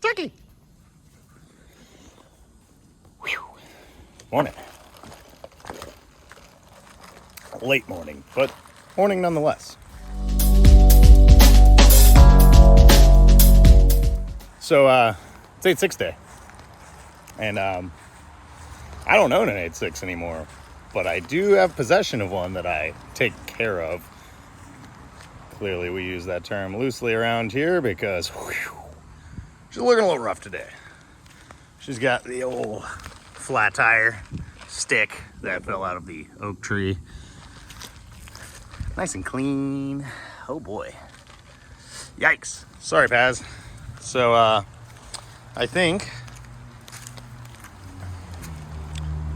Chucky. Whew. Morning. Late morning, but morning nonetheless. So, it's 8.6 day. And, I don't own an 8.6 anymore, but I do have possession of one that I take care of. Clearly, we use that term loosely around here because whew, she's looking a little rough today. She's got the old flat tire stick that fell out of the oak tree. Nice and clean. Oh boy. Yikes. Sorry, Paz. So, I think...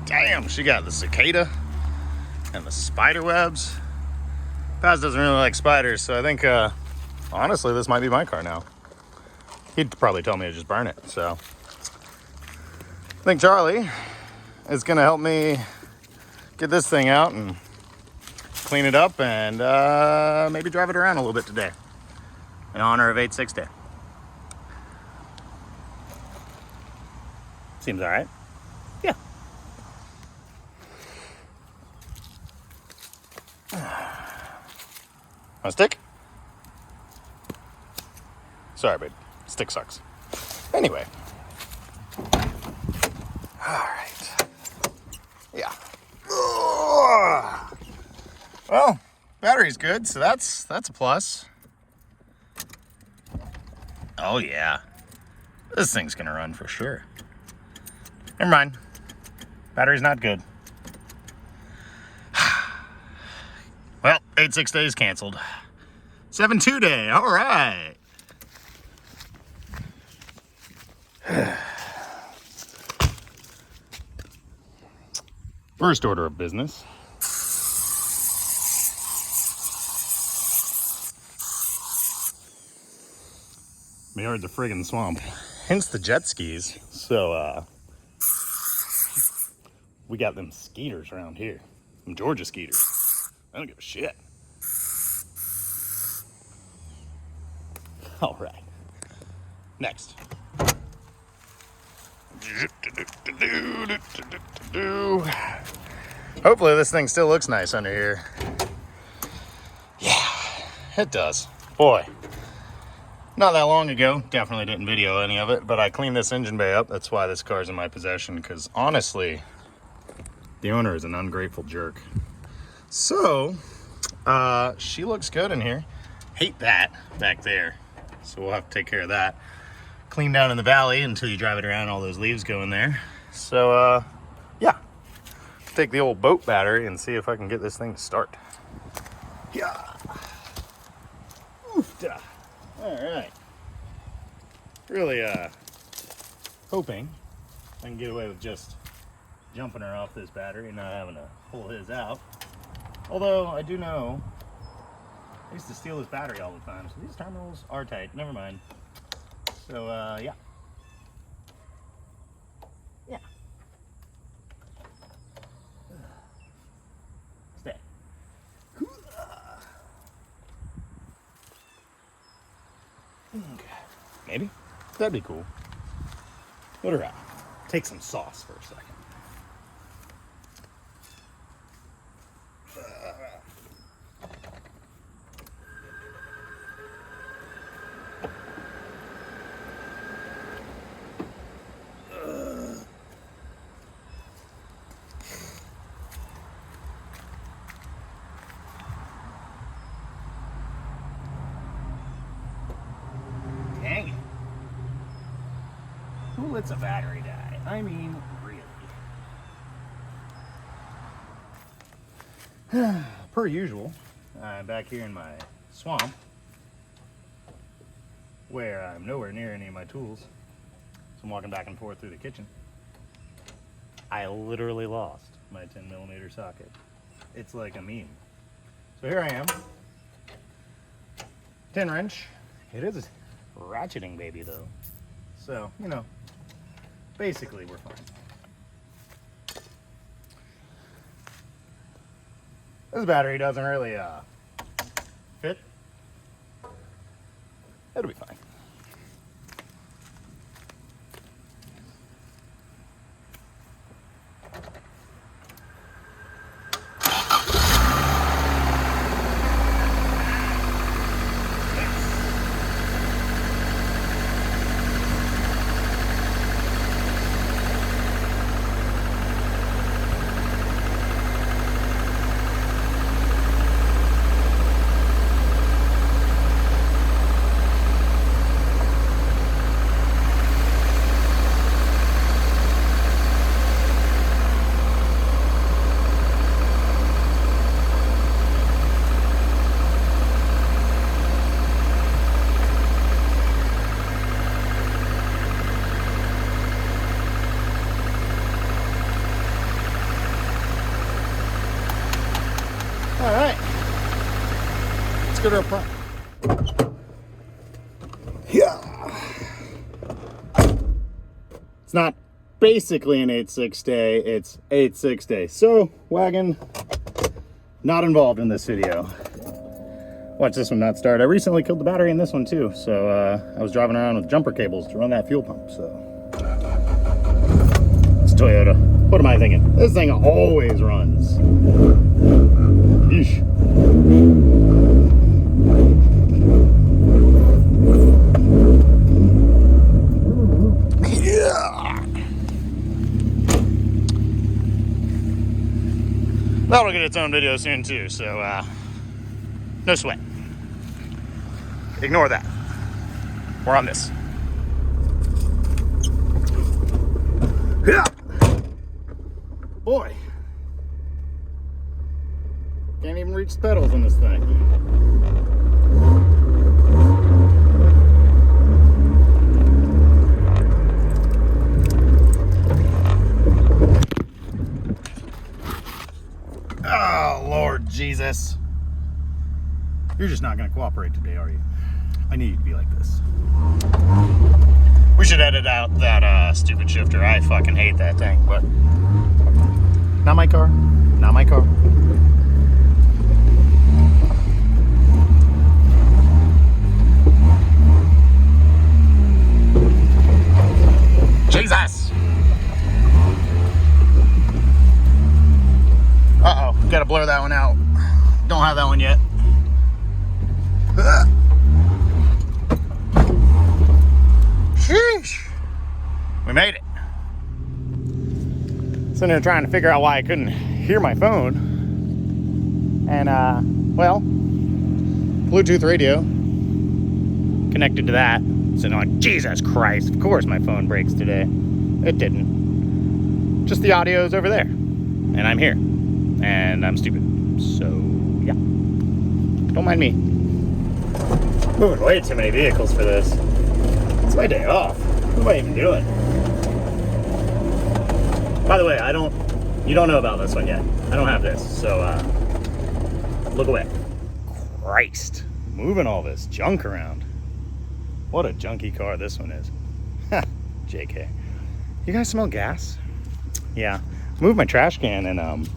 Damn, she got the cicada and the spider webs. Paz doesn't really like spiders, so I think, honestly, this might be my car now. He'd probably tell me to just burn it, so. I think Charlie is gonna help me get this thing out and clean it up and maybe drive it around a little bit today in honor of 8.6 day. Seems all right. Yeah. Want a stick? Sorry, babe. Stick sucks. Anyway. Alright. Yeah. Ugh. Well, battery's good, so that's a plus. Oh yeah. This thing's gonna run for sure. Never mind. Battery's not good. Well, 8.6 days canceled. 7.2 day, all right. First order of business. We are the friggin' swamp. Hence the jet skis. So, we got them skeeters around here. Them Georgia skeeters. I don't give a shit. All right. Next. Hopefully this thing still looks nice under here. Yeah, it does. Boy, not that long ago, definitely didn't video any of it, but I cleaned this engine bay up. That's why this car's in my possession, because honestly, the owner is an ungrateful jerk. So, she looks good in here. Hate that back there. So we'll have to take care of that. Clean down in the valley until you drive it around, all those leaves go in there. So, yeah. Take the old boat battery and see if I can get this thing to start. Yeah. Oofta. All right. Really, hoping I can get away with just jumping her off this battery and not having to pull his out. Although, I do know I used to steal his battery all the time, so these terminals are tight. Never mind. So, yeah. Yeah. Stay. Okay. Maybe. That'd be cool. Let her out. Take some sauce for a second. Dang it. Who lets a battery die? I mean, really. Per usual, I'm back here in my swamp, where I'm nowhere near any of my tools. So I'm walking back and forth through the kitchen. I literally lost my 10mm socket. It's like a meme. So here I am. 10 wrench. It is a ratcheting baby though. So, you know, basically we're fine. This battery doesn't really fit. It'll be fine. get her up front. Yeah. It's not basically an 8.6 day, it's 8.6 day. So, wagon, not involved in this video. Watch this one not start. I recently killed the battery in this one too, so I was driving around with jumper cables to run that fuel pump, so. It's Toyota. What am I thinking? This thing always runs. Yeesh. Yeah. That'll get its own video soon too, so no sweat. Ignore that. We're on this. Yeah. Boy. Can't even reach the pedals on this thing. Oh, Lord Jesus. You're just not going to cooperate today, are you? I need you to be like this. We should edit out that stupid shifter. I fucking hate that thing, but not my car. Not my car. Jesus! Uh-oh. Gotta blur that one out. Don't have that one yet. Sheesh. We made it. Sitting there trying to figure out why I couldn't hear my phone. And, well, Bluetooth radio connected to that. So I'm like, Jesus Christ, of course my phone breaks today. It didn't. Just the audio's over there. And I'm here. And I'm stupid. So, yeah. Don't mind me. Moving way too many vehicles for this. It's my day off. What am I even doing? By the way, you don't know about this one yet. I don't have this, so look away. Christ, moving all this junk around. What a junky car this one is. JK. You guys smell gas? Yeah. Moved my trash can and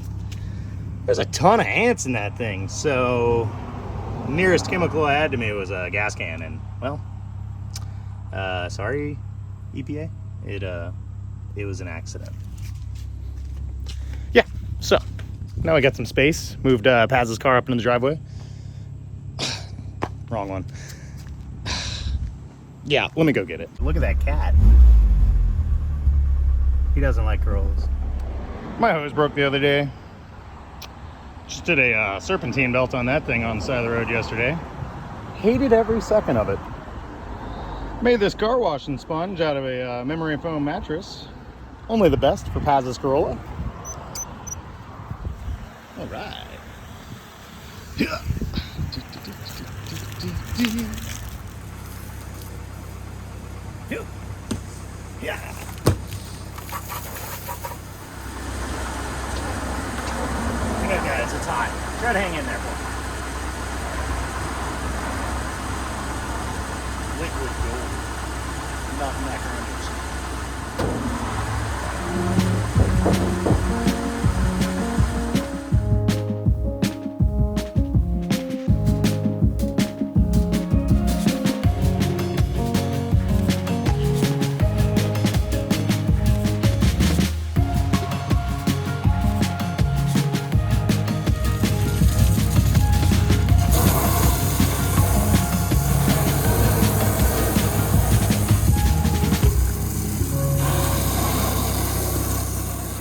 there's a ton of ants in that thing. So nearest chemical I had to me was a gas can, and well, sorry, EPA. It was an accident. Yeah, so now I got some space. Moved Paz's car up into the driveway. Wrong one. Yeah, let me go get it. Look at that cat. He doesn't like girls. My hose broke the other day. Just did a serpentine belt on that thing on the side of the road yesterday. Hated every second of it. Made this car washing sponge out of a memory foam mattress. Only the best for Paz's Corolla. All right. Yeah. Yeah. Good guys, it's hot. Try to hang in there for me. Liquid gold. Nothing that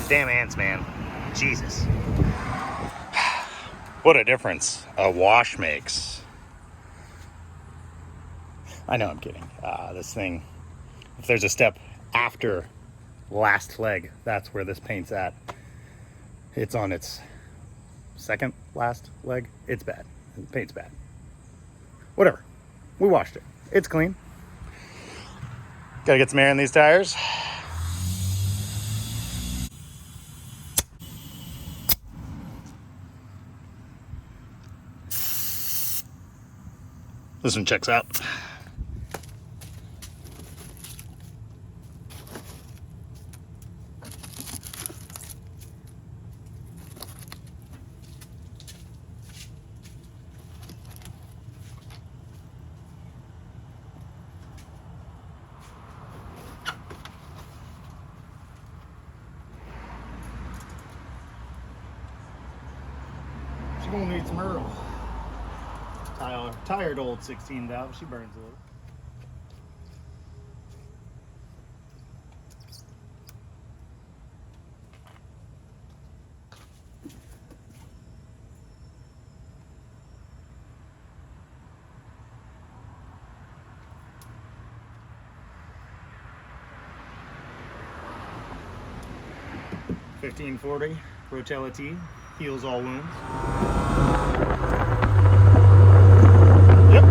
damn ants, man. Jesus. What a difference a wash makes. I know I'm kidding. This thing, if there's a step after last leg, that's where this paint's at. It's on its second last leg. It's bad. The paint's bad. Whatever. We washed it. It's clean. Gotta get some air in these tires. This one checks out. She's gonna need some Earl. Tired old 16 valve, she burns a little. $15.40 Rotella T, heals all wounds. Yep,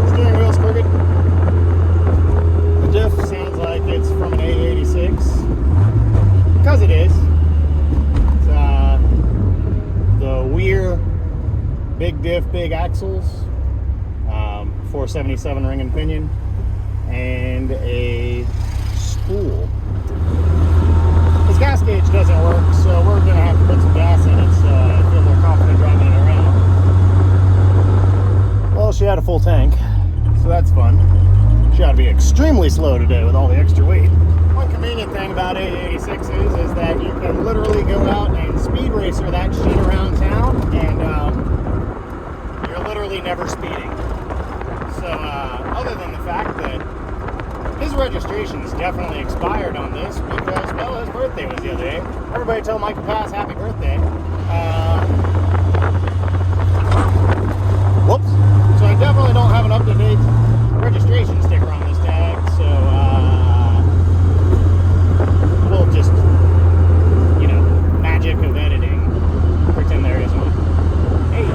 steering wheel's crooked. The diff sounds like it's from an AE86, because it is. It's the Weir big diff, big axles, 477 ring and pinion, and a spool. This gas gauge doesn't work, so we're gonna have to put some gas in it so I feel more confident driving it around. Well, she had a full tank, so that's fun. She ought to be extremely slow today with all the extra weight. One convenient thing about AE86s is that you can literally go out and speed racer that shit around town, and you're literally never speeding. So, other than the fact that his registration is definitely expired on this because, well, his birthday was the other day. Everybody tell Michael Pass happy birthday. Whoops. So I definitely don't have an up-to-date registration sticker on this tag, so we'll just, you know, magic of editing, pretend there is one. Hey.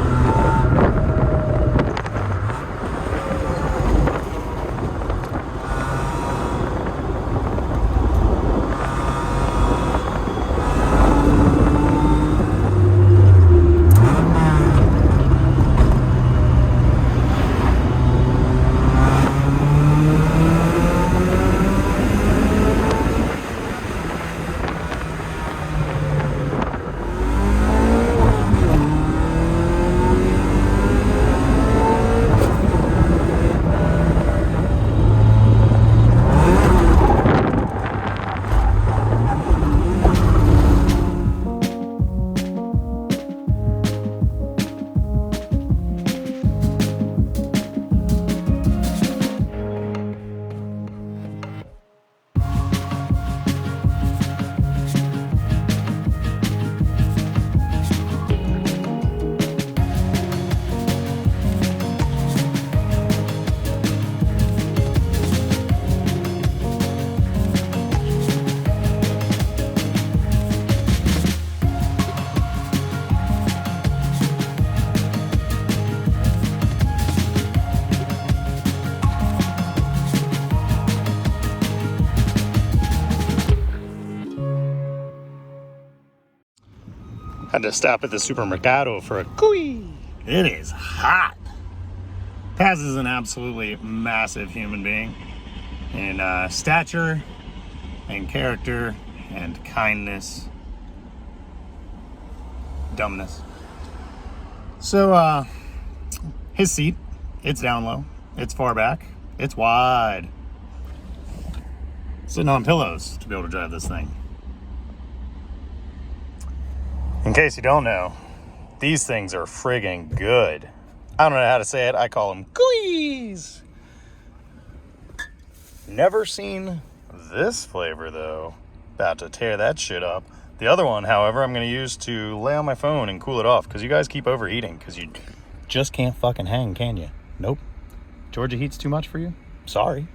Had to stop at the supermercado for a cooey. It is hot. Paz is an absolutely massive human being in stature and character and kindness, dumbness. So his seat, it's down low, it's far back, it's wide. Sitting on pillows to be able to drive this thing. In case you don't know, these things are friggin' good. I don't know how to say it. I call them cooies. Never seen this flavor, though. About to tear that shit up. The other one, however, I'm going to use to lay on my phone and cool it off, because you guys keep overheating, because you just can't fucking hang, can you? Nope. Georgia heat's too much for you? Sorry.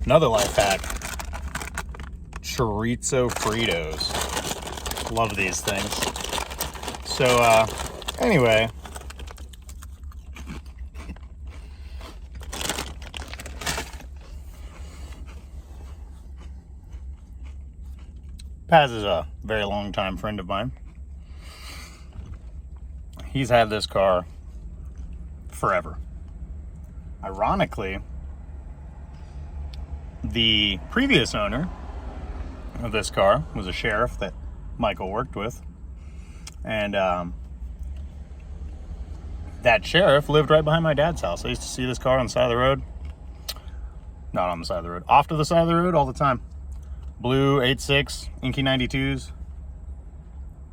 Another life hack. Chorizo Fritos. Love these things. So, anyway. Paz is a very long time friend of mine. He's had this car forever. Ironically, the previous owner of this car was a sheriff that Michael worked with. And that sheriff lived right behind my dad's house. I used to see this car on the side of the road. Not on the side of the road. Off to the side of the road all the time. Blue 86, Inky 92s.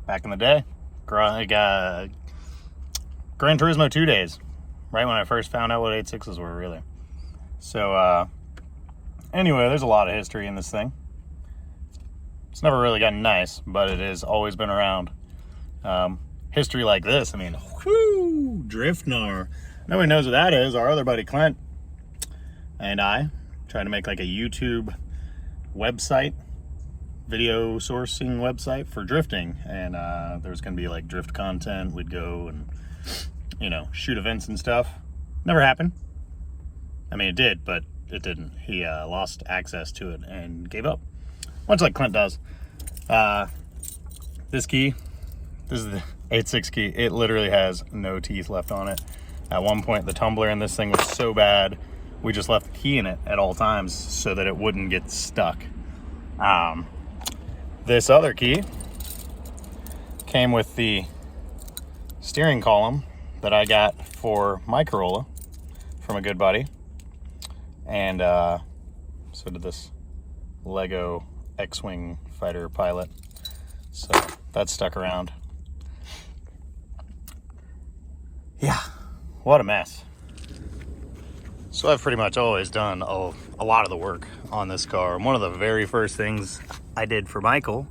Back in the day. Gran Turismo 2 days. Right when I first found out what 86s were, really. So, anyway, there's a lot of history in this thing. It's never really gotten nice, but it has always been around. History like this, I mean, whoo, Driftnar. Nobody knows what that is. Our other buddy Clint and I tried to make like a YouTube website, video sourcing website for drifting. And there's going to be like drift content. We'd go and, you know, shoot events and stuff. Never happened. I mean, it did, but it didn't. He lost access to it and gave up. Much like Clint does. This key, this is the 86 key. It literally has no teeth left on it. At one point, the tumbler in this thing was so bad, we just left the key in it at all times so that it wouldn't get stuck. This other key came with the steering column that I got for my Corolla from a good buddy. And so did this Lego X-Wing fighter pilot. So that's stuck around. Yeah, what a mess. So I've pretty much always done a lot of the work on this car. One of the very first things I did for Michael,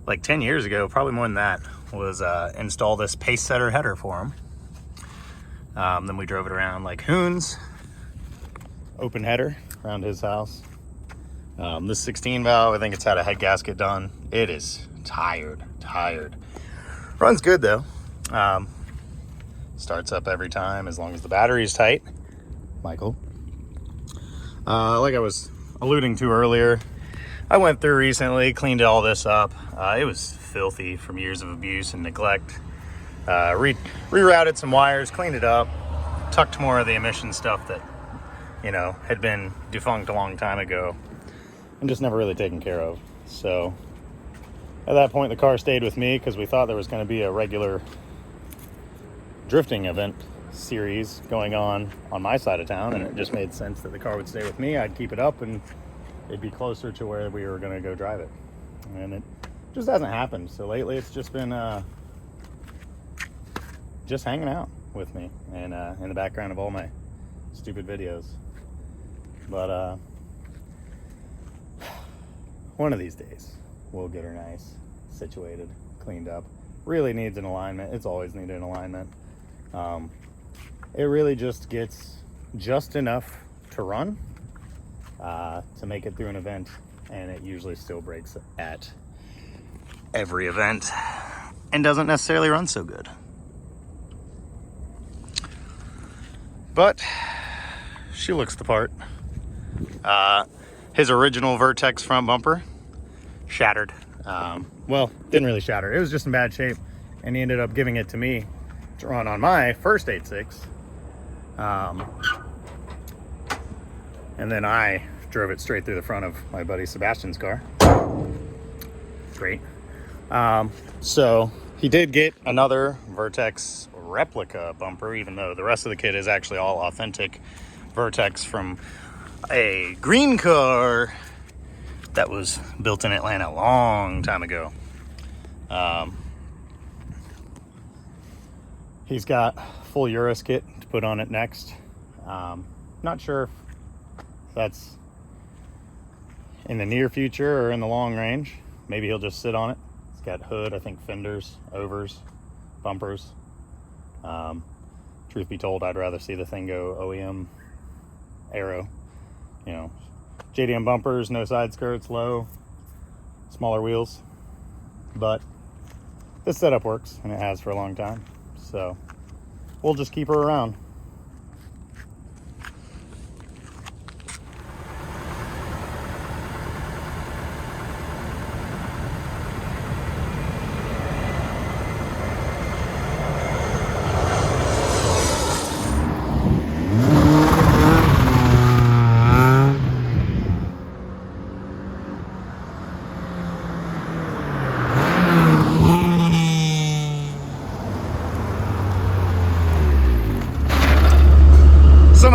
like 10 years ago, probably more than that, was install this pace setter header for him. Then we drove it around like hoons. Open header around his house. This 16 valve, I think it's had a head gasket done. It is tired. Runs good though. Starts up every time as long as the battery's tight. Michael. Like I was alluding to earlier, I went through recently, cleaned all this up. It was filthy from years of abuse and neglect. Rerouted some wires, cleaned it up, tucked more of the emission stuff that, you know, had been defunct a long time ago and just never really taken care of. So at that point, the car stayed with me because we thought there was going to be a regular drifting event series going on my side of town, and it just made sense that the car would stay with me. I'd keep it up and it'd be closer to where we were going to go drive it. And it just hasn't happened. So lately it's just been just hanging out with me and in the background of all my stupid videos. But one of these days we'll get her nice, situated, cleaned up. Really needs an alignment. It's always needed an alignment. It really just gets just enough to run to make it through an event, and it usually still breaks at every event and doesn't necessarily run so good. But she looks the part. His original Vertex front bumper shattered. Well, didn't really shatter. It was just in bad shape, and he ended up giving it to me to run on my first 86. And then I drove it straight through the front of my buddy Sebastian's car. Great. So he did get another Vertex replica bumper, even though the rest of the kit is actually all authentic Vertex from a green car that was built in Atlanta a long time ago. He's got full Urus kit to put on it next. Not sure if that's in the near future or in the long range. Maybe he'll just sit on it. It's got hood, I think fenders, overs, bumpers. Truth be told, I'd rather see the thing go OEM aero. You know, JDM bumpers, no side skirts, low, smaller wheels. But this setup works, and it has for a long time. So we'll just keep her around.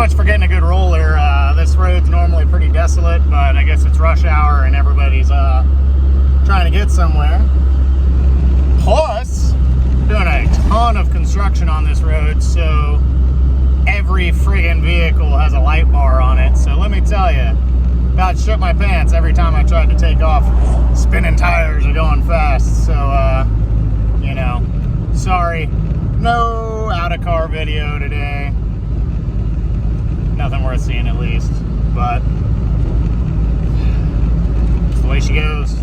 much for getting a good roller. This road's normally pretty desolate, but I guess it's rush hour and everybody's trying to get somewhere. Plus, doing a ton of construction on this road, so every friggin' vehicle has a light bar on it. So let me tell you, about shit my pants every time I tried to take off. Spinning tires are going fast, so you know, sorry, no out of car video today. Nothing worth seeing, at least, but it's the way she goes.